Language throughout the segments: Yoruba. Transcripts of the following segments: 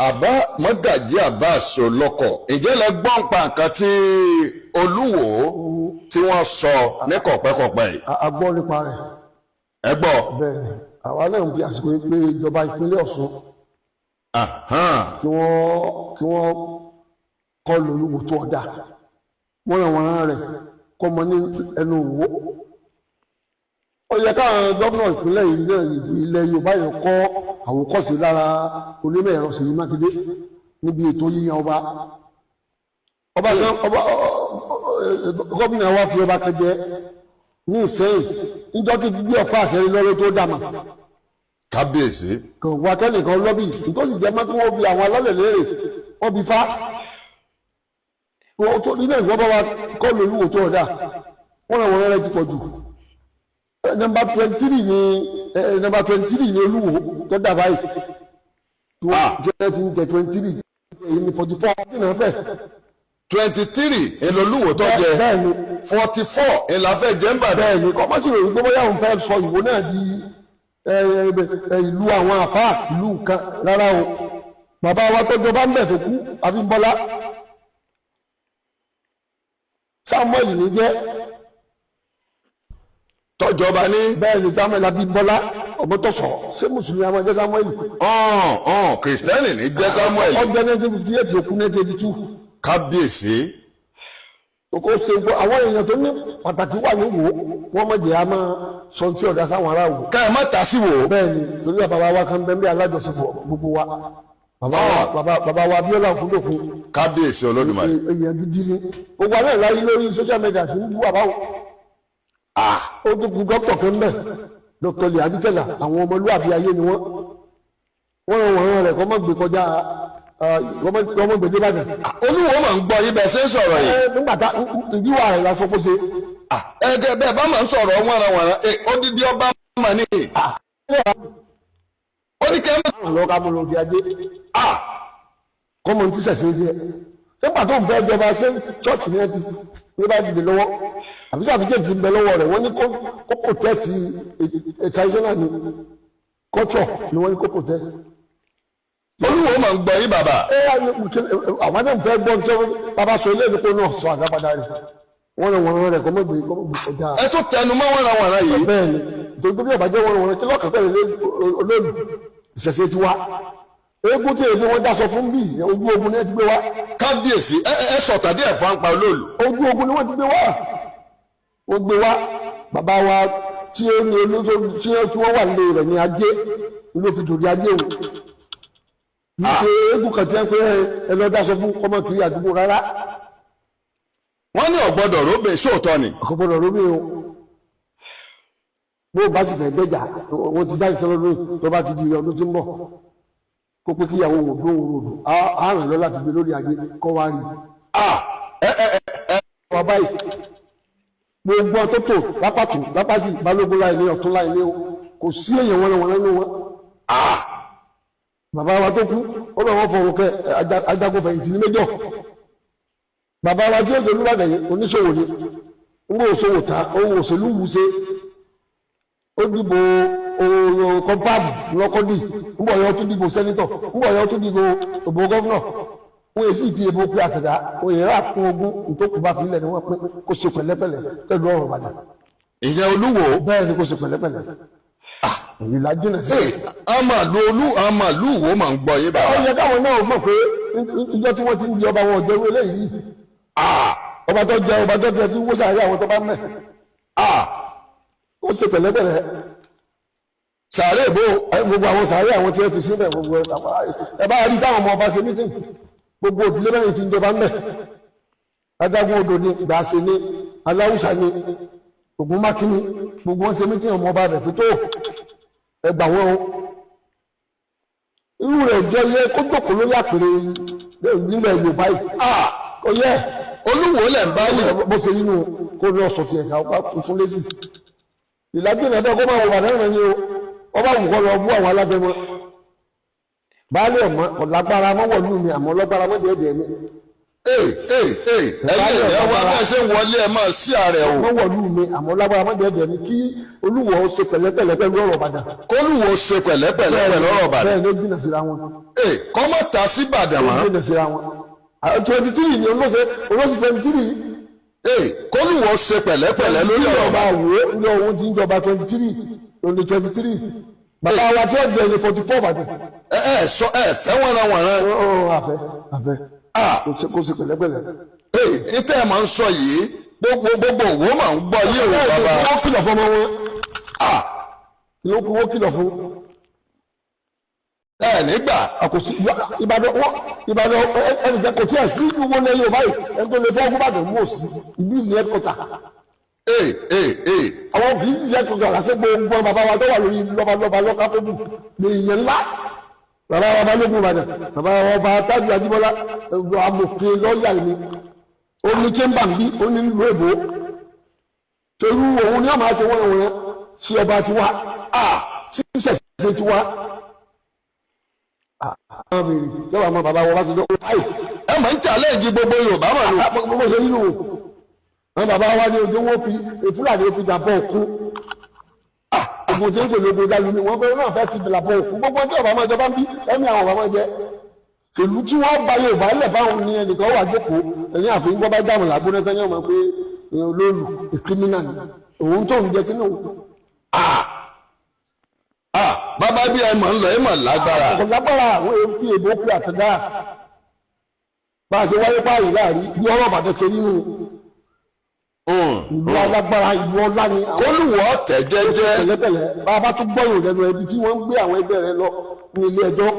àbá mọ́gàjí àbá àṣọlọ́kọ̀ ìjẹ́ lọ gbọ́n pa nǹkan tí Olúwo tí wọ́n sọ ní kọ̀pẹ́kọ̀pẹ́ yìí. a gbọ́ nípa rẹ̀. ẹ gbọ́. bẹ́ẹ̀ ni àwa náà ń fi àsìkò yìí pé ìjọba ìpínlẹ̀ Ọ̀ṣun kí wọ́n kọ́ Olúwo tó ọ̀dà wọ́n ràn wọ́n rẹ̀ kọ́ mọ ní ẹnu òwò. ó yẹ káwọn gómìnà ìpínlẹ̀ yìí náà ilẹ̀ Yorùbá yẹn kọ́ àwòkọ́ṣe lára onímọ̀ ẹ̀rọ Ṣèyí Mákindé níbi ètò yíyan ọba gómìnà wa fi ọba kẹjẹ ní Ìṣẹ́yìn níjọ́ tí gbé ọ̀pá àṣẹ lọ́rọ́ tó dàmà. kábíyèsí. kò wá kẹ́nìkan lọ́bì nítòsí jẹ́ mọ́ kí wọ́n bi àwọn alálẹ̀ léèrè wọ́n bi fá. nínú ìwọ́n bá wa kọ́ Olúwo tó ọ̀dà wọ́n ràn wọ́n rẹ̀ ti pọ̀ jù. nọ́mbà 23 ni Olúwo tó dà báyìí. jẹ́ ti ń jẹ 23 èyí ni 44 nínú ẹ̀fẹ̀. 23 Olúwo tó jẹ 44 ìlàfẹ́ jẹ́mbà. bẹ́ẹ̀ ni kọ́ mọ́sí ròyìn pé bóyá òun fẹ́ sọ Ìwó náà di ìlú àwọn àfáà ìlú kan rárá o. bàbá wa tó jọba ń bẹ̀ tó kú Abímbọ́lá Samuel ní jẹ́ tọ́jọba ní. bẹ́ẹ̀ ni Samuel Abímbọ́lá ọmọ tó sọ ṣé mùsùlùmí àwọn jẹ́ Samuel. kìrìsìtẹ́nì ní jẹ́ Samuel. ọjọ́ 1958 òkú 1982. kábíyèsí. kò ṣe àwọn èèyàn tó ní pàtàkì wà ní Ìwó wọ́n mọ̀ jẹ́ a máa sọ tí ọ̀dà sáwọn ará Ìwó. ká ẹ má ta sí Ìwó. bẹ́ẹ̀ ni torí bàbá wa kan bẹ́ẹ̀ bí alájọṣepọ̀ gbogbo wa bàbá wa Abíọ́lá Ògúndòkun. kábíyèsí Olódùmarè. èèyàn gidi ni gbogbo alẹ́ láyé lórí social media tí ń bú àbáwọ̀. ó tún kú dókítà kan bẹ́ẹ̀ Dr. Lè Abítẹ́là àwọn ọmọlúwàbí ayé ni wọ́n ràn wọ́n rẹ̀ kọ́ mọ́ gbé kọjá kọ́mọ́ gbèdé bàjẹ́. Olúwo máa ń gbọ́ yín bẹ́ẹ̀ ṣe ń sọ̀rọ̀ yìí. nígbà tá ìdíwà rẹ̀ la sọ pé ṣe. ẹ̀ẹ́dẹ̀ bẹ́ẹ̀ bá máa ń sọ̀rọ̀ wọ́nranwọ̀nran odidi ọba mà ní. ó ní kẹ́ mọ́. àwọn ọ̀gá mo lò di ajé. kọ́mọ ti sẹ̀sẹ̀ ṣe. sẹ́gbà tó ń fẹ́ jọba ṣé chọ́ọ̀chì ni ẹ ti ní bá dìde lọ́wọ́ àbí sàfikẹ́tì ti ń bẹ lọ́wọ́ rẹ̀ wọ́n ní kó protect traditional ni culture ni wọ́n ní kó protect. Olúwo máa ń gbọ́ yín bàbá. àwọn náà fẹ́ gbọ́ tí bàbá sọ ilé ìdókòwò náà sọ àdápadà rẹ̀ wọ́n rẹ̀ wọ́n rẹ̀ kọ́ mọ́ gbé ọjà. ẹ tó tẹnu mọ́ wọ́nranwọ̀nran yìí. bẹ́ẹ̀ ni torí bí ọ̀bàjẹ́ wọ́n kí lọ́kàn pẹ̀lú olóòlù ìṣẹ̀ṣẹ̀ ti wá eégún tí èdè wọn dáṣọ fún bí ojú ogun ni wọ́n ti gbé wá. kábíyèsí ẹ sọ̀tà díẹ̀ fún apá olóòlù. ojú ogun ni wọ́n ti gbé wá wọ́n gbé wá bàbá wa tí ó ní olóòtú tí wọ́n wà lé rẹ̀ ní ajé ló fi dòdì ajé òun ìṣe eégún kan tí wọ́n pé ẹ lọ dáṣọ fún ọmọ kiri àdúgbò rárá. wọ́n ní ọ̀gbọ́dọ̀ róbè sóòótọ́ ni. ọ̀gbọ́dọ̀ róbè o bó bá sì fẹ́ gbẹ́jà wọ́n ti dájú tọ́lọ́ lóyún tó bá ti di ọdún tí ń bọ̀ kó pé kíyàwó wò dó òun ròdò á ràn lọ láti gbé lórí ajé kọ́ wá rí i. wà báyìí gbogbo tó tò lápàtó lápàsì balógun láì ní ọ̀tún láì ní o kò sí èèyàn wọn nínú wọn. bàbá wa tó kú ó lọ wọn fọwọ́ kẹ ajagunfẹ̀yìntì ní méjọ bàbá wa tí ó jẹ olúwàdà yìí oníṣòwò ni ń bò òṣòwò ta ohun òṣèlú wù ṣe ó dìbò kọ́mpáàbù lọ́kọ́dì ń bọ̀ yọ tún dìbò sẹ́nitọ̀ ń bọ̀ yọ tún dìbò òbò gọ́fúnà wọ́n yẹ sí ìdí èbó pé àtẹ̀dá wọ́n yẹ rà kún ogún nítòkù bá fi ilẹ̀ ni wọ́n pín kó ṣe pẹ̀lẹ́pẹ̀lẹ́ tẹ̀lú ọ̀rọ̀ Ìbàdàn. ìyẹn Olúwo. bẹ́ẹ̀ ni kó ṣe pẹ̀lẹ́pẹ̀lẹ́. ìlà jìnà sí. àmàlú wo máa ń gbọ́ yín bàbá. ó yẹ káwọn náà mọ̀ pé ìjọ tí wọ́n ti ń di ọba wọn jẹ́rú eléyìí. ọba tó jẹ kí wọ́n sàárẹ̀ àwọn tó bá mẹ́. ó ṣe pẹ̀lẹ́pẹ̀lẹ́. sàárẹ̀ bò. gbogbo àwọn sàárẹ̀ àwọn tí wọ́n ti síbẹ̀ gbogbo ẹ bá rí táwọn ọmọ ọba ṣe mítìn gbogbo òdílé mẹ́rin ti ń jọba mẹ́. adágún odò ni gbàṣẹ ni aláwùsà ni Ògúnmákínì gbogbo wọn ṣe mítìn ọmọ ọba rẹ̀ tó ẹgbà wọn o irú rẹ̀ jẹ́ yẹ kó jókòó lórí àpèrè nílẹ̀ Yorùbá yìí kò yẹ Olúwo lẹ̀ ń bá yẹn. bó ṣe nínú kó ní ọ̀sọ̀ tiẹ̀ ká ọba tuntun lé sí ìlàjì náà dẹ́ kó máa wọ bàdá náà ni o ọba wù kọ́ lọ bú àwọn alábẹ́mọ baálé ọmọ ọ̀lágbára mọ́wọ́lú mi àmọ́ ọlọ́gbára mọ́ dẹ́ẹ̀dẹ́ mi ẹ̀yin ìyá wa bẹ́ẹ̀ ṣe ń wọlé ẹ máa sí ààrẹ o. wọ́n wọ̀lú mi àmọ́ lágbára mọ́jọ ẹ̀jẹ̀ ni kí Olúwo ṣe pẹ̀lẹ́pẹ̀lẹ́ pẹ̀lú ọ̀rọ̀ Ìbàdàn. kólúwo ṣe pẹ̀lẹ́pẹ̀lẹ́ pẹ̀lú ọ̀rọ̀ Ìbàdàn. bẹ́ẹ̀ ló jìnnà síra wọn. kọ́mọ̀ ta sí Ìbàdàn mọ́. ó jìnnà síra wọn. 23 ni olóṣè 23. kólúwo ṣe pẹ̀lẹ́pẹ̀lẹ́ lórí ọ̀rọ̀ Ìbàdàn. ilé ohun ti ń jọba 23 lóní 23. bàbá wa tí ó jẹ ní 44 Ìbàdàn. fẹ́ wọ̀nranwọ̀nran. àfẹ́ kó ṣe pẹ̀lẹ́pẹ̀lẹ́. ìtẹ́ ẹ̀ máa ń sọ yìí gbogbo òwò máa ń gbọ́ yé òwò bàbá. wọ́n kìlọ̀ fún ọmọ wọn. wọ́n kìlọ̀ fún. nígbà. àkòsí Ìbàdàn ẹnìkan kò tí ẹ̀ sí gbogbo ilẹ̀ Yorùbá yìí ẹni tó lè fọ́ Ìbàdàn mú òsì ìbí ìlú ẹ̀kọ́ta. àwọn kì í ṣiṣẹ́ kọ̀ọ̀kan lásìkò gbogbo bàbá wa tó wà lórí lọ́balọ́ba lọ́ka tó bù ní ìyẹn ńlá. bàbá wa Balógun Ìbàdàn bàbá wa ọba Tájù Ajíbọ́lá amòfin lọ́ọ̀yà ni ó ní chamber ń bí ó ní ìlú èbó torí òun ni wọ́n máa ṣe wọ́n sí ọba tiwa sí ìṣẹ̀ṣẹ̀ tiwa. yọ̀wọ̀ àmọ́ bàbá wọn bá ti jọ báyìí. ẹ máa ń challenge gbogbo Yorùbá mà lò. gbogbo ṣe nínú àwọn bàbá wa ní ojú wọn fi Fúlàní fi dàbọ̀ òkú. gbogbo tí ń pè lóko dálu ni wọ́n fẹ́ náà fẹ́ fi dàbọ̀ òkú gbogbo tí ọba máa jọba ń bí ẹ̀mí àwọn bàbá jẹ. ìlú tí wọ́n bá Yorùbá lẹ̀ báwọn ní ẹnìkan wà jókòó ẹ̀yìn àfihàn gbọ́ bá dáhùn làgbóná tán yóò máa pé olóòlù kírímínà ni òun tó ń jẹ kí bàbá bí ẹ mọ̀ ń lọ ẹ mọ̀ lágbára. lágbára àwọn èèyàn fi èbó pé àtẹ̀dá bá a ṣe wáyé páàyè láàrí bí ọ̀rọ̀ Ìbàdàn ṣe nínú ìlú alágbára ìlú ọlá ni. kólúwọ̀ tẹ̀ jẹ́jẹ́. pẹ̀lẹ́pẹ̀lẹ́ bá a bá tún gbọ́yìn lẹ́nu ẹbí tí wọ́n ń gbé àwọn ẹgbẹ́ rẹ lọ ní ilé ẹjọ́.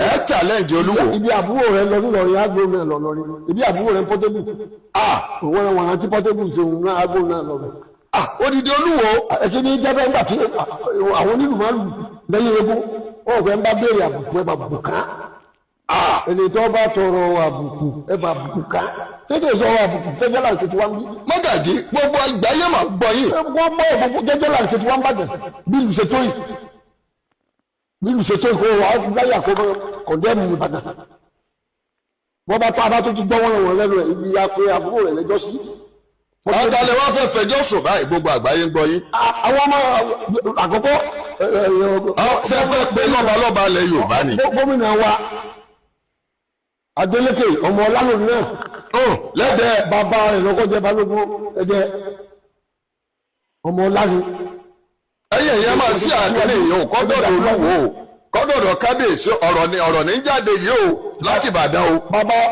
ẹ challenge Olúwo. ibi àbúrò rẹ lọ nílọrin àgbo náà lọ lọrin ibi àbúrò rẹ Portable. òun ẹ̀wọ̀n àti Portable ṣe òun náà àgbo náà lọ rẹ. odidi Olúwo. ẹ̀kí ní jẹ́bẹ́ ńgbà tí àwọn onílù máa lù lẹ́yìn egun wọ́n fẹ́ ń bá béèrè àbùkù ẹ̀ bá bùkù ká. ẹni tó bá tọrọ àbùkù ẹ̀ bá bùkù ká. tètè sọ àbùkù jẹ́jẹ́ là ń ṣe tí wọ́n ń bí. Mọ́gàjí gbogbo àgbáyé máa gbọ́ yìí. gbogbo àbùkù jẹ́jẹ́ là ń ṣe tí wọ́n ń bàjẹ́ bí ìlú ṣe tó yìí. bí ìlú ṣe tó yìí kó wà láyà kó kọ̀ndẹ́mù Ìbàdàn. wọ́n bá tó abá tó ti gbọ́ wọn lẹ́nu ẹ̀ ibi apẹ àbúrò rẹ̀ lẹ́jọ́ sí. ọ̀tàlẹ̀ wọn fẹ́ fẹjọ́ sùn báyìí gbogbo àgbáyé ń gbọ́ yín. àwọn ọmọ àkọ́kọ́. ṣé fẹ́ pé lọ́balọ́ba ilẹ̀ Yorùbá ni. gómìnà wa Adeleke ọmọ ọlálòrì náà. lẹ́dẹ̀ẹ́. bàbá rẹ̀ lọ́kọ́ jẹ́ Balógun ẹ̀dẹ́ ọmọ ọlálòrì. ẹ̀yìn ẹ̀yẹ́ máa sí àtẹ̀lé yìí o kọ́dọ̀dọ̀ Olúwo o kọ́dọ̀dọ̀ kábíyèsí ọ̀rọ̀ ní jáde yìí o láti Ìbàdàn o.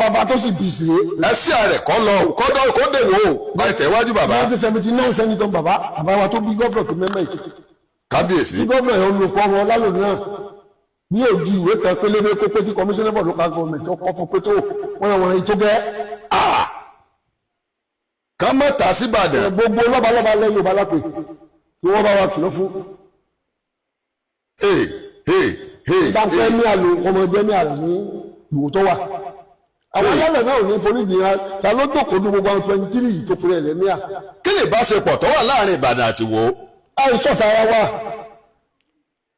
bàbá tó sì bì sí. ẹ sí ààrẹ kọ́ lọ kọ́dọ̀ kó dè wò ó bá ìtẹ̀wájú bàbá. 1979 sẹ́nitọ́ bàbá wa tó bí gọ́ọ̀nà tó mẹ́mẹ́ Èkìtì. kábíyèsí. bí gọ́ọ̀nà yẹn olùkọ́ ọmọ ọlálòrì náà ní ojú ìwé kan pélébé kó pé kí commissioner board local government ọkọ̀ fún pé tó wọ́n ètò gẹ́. ká má ta sí Ìbàdàn. gbogbo lọ́balọ́ba lẹ́yìn Yorùbá lápè kí wọ́n bá wa kìlọ̀ fún. dáńpẹ́ ní àlò ọmọ jẹ́ ní àrẹ ní ìwò tó wà. àwọn alálẹ̀ náà ò ní foríjì ya ta ló dòkó ní gbogbo àwọn 23 yìí tó fúnra ẹ̀ lẹ́míà. kí ni ìbáṣepọ̀ tó wà láàrin Ìbàdàn àti Ìwó. àìsọ̀tà ara wa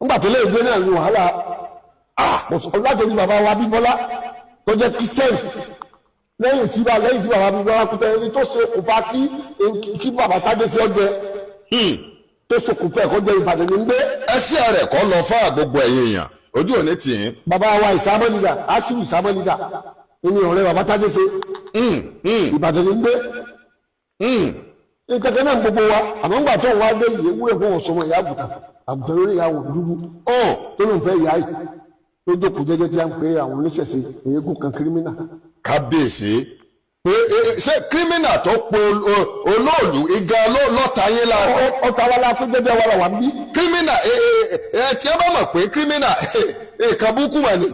nígbà tó lè gbé náà ní wàhálà látòrí bàbá wa Bíbọ́lá tó jẹ́ Christian lẹ́yìn tí bàbá Bíbọ́lá kú tẹ́ ẹni tó ṣe òfà kí bàbá Tádé sí ọjẹ́ tó ṣokùnfẹ́ ẹ̀kọ́ jẹ́ Ìbàdàn ní gbé. ẹsẹ̀ rẹ̀ kọ́ lọ fún gbogbo ẹ̀yìn èèyàn ojú òní tì í. bàbá wa ìsámọ́lìdà Asiru ìsámọ́lìdà ẹni ọ̀rẹ́ bàbá Tádé ṣe Ìbàdàn ní gbé. ìkẹ̀kẹ́ náà gbogbo wa àmọ́ ńgbà tó wá dé ìyẹn wúrẹ̀ fún ọ̀sọ́mọ ìyá àgùntàn lórí ìyàwó dúdú tó ló ń fẹ́ ìyá yìí ló jókòó jẹ́jẹ́ tí a ń pè àwọn oníṣẹ̀ṣe eégún kan kírímínà. kábíyèsí ṣé kírímínà tó pe olóòlù igá lọ́ta yín la. ọ̀tá wa la pé jẹ́jẹ́ wa la wà bí. kírímínà tí ẹ bá mọ̀ pé kírímínà èèkàn búkú mà ní.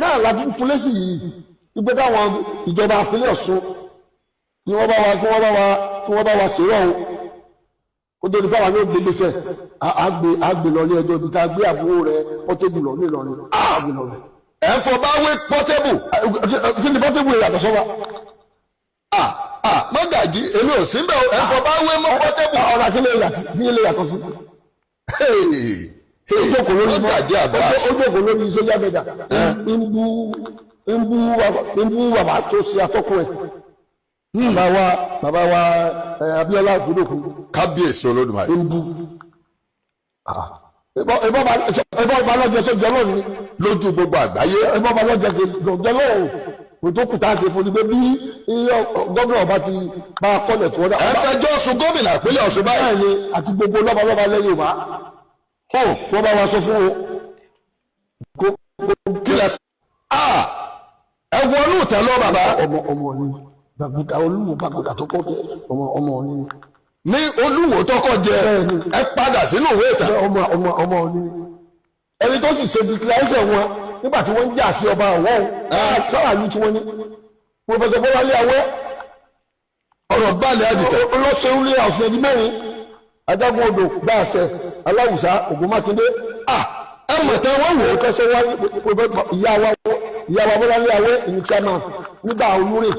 náà la tún fúnlé sí yìí wípé káwọn ìjọba àpilẹ̀ Ọ̀ṣun kí wọ́n bá wa ṣèrọ̀ o tó ní báwa ní ògbé gbèsè àgbè lọ ní ẹjọ́ ibi tá a gbé àbúrò rẹ Portable lọ ní Ìlọrin àgbè lọ rẹ. ẹ fọ bá wé Portable. kí ni Portable yàtọ̀ sọ́wọ́. Mọ́gàjí èmi ò sí bẹ́ẹ̀ ẹ fọ bá wé mọ́ Portable. ọ̀rọ̀ àkílẹ̀ yàtọ̀ sí. Mọ́gàjí àbá. ó jókòó lórí sójà mẹ́ta ń bú ń bú bàbá tó ṣe atọ́kùn ẹ̀ bàbá wa Abíọ́lá Ògúndòkun kábíyèsí olódùmarè. ń bú ẹbọ ọba lọ́jọ́ sójú ọlọ́run lójú gbogbo àgbáyé. ẹbọ ọba lọ́jọ́ ọlọ́run kò tó kùtà ṣe fún ni pé bí gómìnà ọba ti bá a kọ́lẹ̀ tí wọ́n dá. ẹ fẹjọ́ sùn gómìnà ìpínlẹ̀ Ọ̀ṣun báyìí. báyìí ni àti gbogbo lọ́balọ́ba lẹ́yìn Yorùbá wọ́n bá wa sọ fún o. kílẹ̀ ẹ wọnú ìtẹ́ lọ bàbá. ọmọ ni gbàgùdà Olúwo gbàgùdà tó kọ́ jẹ ọmọ ni. ní Olúwo tọkọ jẹ ẹ padà sínú ìwé ìtàn. ọmọ ni ẹni tó sì ṣe declaration wọn nígbà tí wọ́n ń jà sí ọba ọ̀wọ́ sáàlú tí wọ́n ní Professor Bọ́láńlé Awẹ́ ọ̀rọ̀ balẹ̀ àdìtẹ̀. olóṣèlú ní ọ̀sẹ̀ ní mẹ́rin adágún odò gbàṣẹ Aláwùsá Ògún Mákindé. ẹ mọ̀ tẹ́ wọ́n wò ó. kẹsàn wá ìyá wa Bọ́láńlé Awẹ́ ìní chairman nígbà olórí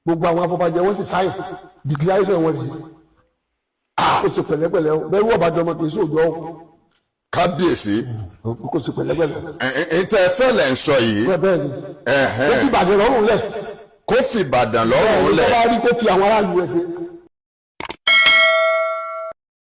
gbogbo àwọn afọbajẹ wọn sì sáyìn declaration wọn sì kò sí pẹ̀lẹ́pẹ̀lẹ́ bẹ́ẹ̀ wọ́n bá jọmọ kì í sóòjọ́ kábíyèsí. kò sí pẹ̀lẹ́pẹ̀lẹ́. ètò ẹ̀fẹ́ lẹ̀ ń sọ yìí. bẹ́ẹ̀ ni kó fi Ìbàdàn lọ́rùn lẹ̀. kó fi Ìbàdàn lọ́rùn lẹ̀. bẹ́ẹ̀ ni kó bá rí kó fi àwọn aráàlú rẹ̀ ṣe.